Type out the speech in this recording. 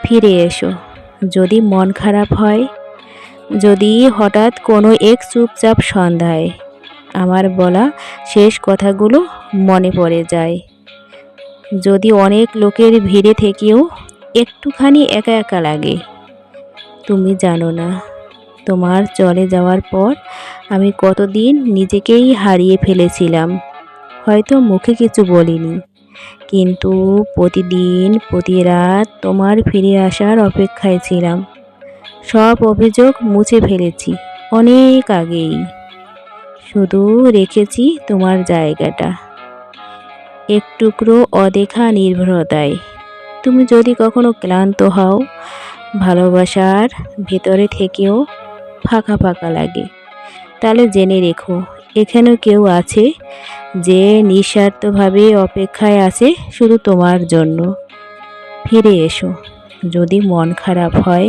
ফিরে এসো। যদি মন খারাপ হয়, যদি হঠাৎ কোনো এক চুপচাপ সন্ধ্যায় আমার বলা শেষ কথাগুলো মনে পড়ে যায়, যদি অনেক লোকের ভিড়ে থেকেও একটুখানি একা একা লাগে। তুমি জানো না, তোমার চলে যাওয়ার পর আমি কতদিন নিজেকেই হারিয়ে ফেলেছিলাম। হয়তো মুখে কিছু বলিনি, কিন্তু প্রতিদিন প্রতি রাত তোমার ফিরে আসার অপেক্ষায় ছিলাম। সব অভিযোগ মুছে ফেলেছি অনেক আগেই, শুধু রেখেছি তোমার জায়গাটা এক টুকরো অদেখা নির্ভরতায়। তুমি যদি কখনো ক্লান্ত হও, ভালোবাসার ভেতরে থেকেও ফাঁকা ফাঁকা লাগে, তাহলে জেনে রেখো এখানেও কেউ আছে যে নিঃস্বার্থভাবে অপেক্ষায় আছে শুধু তোমার জন্য। ফিরে এসো যদি মন খারাপ হয়।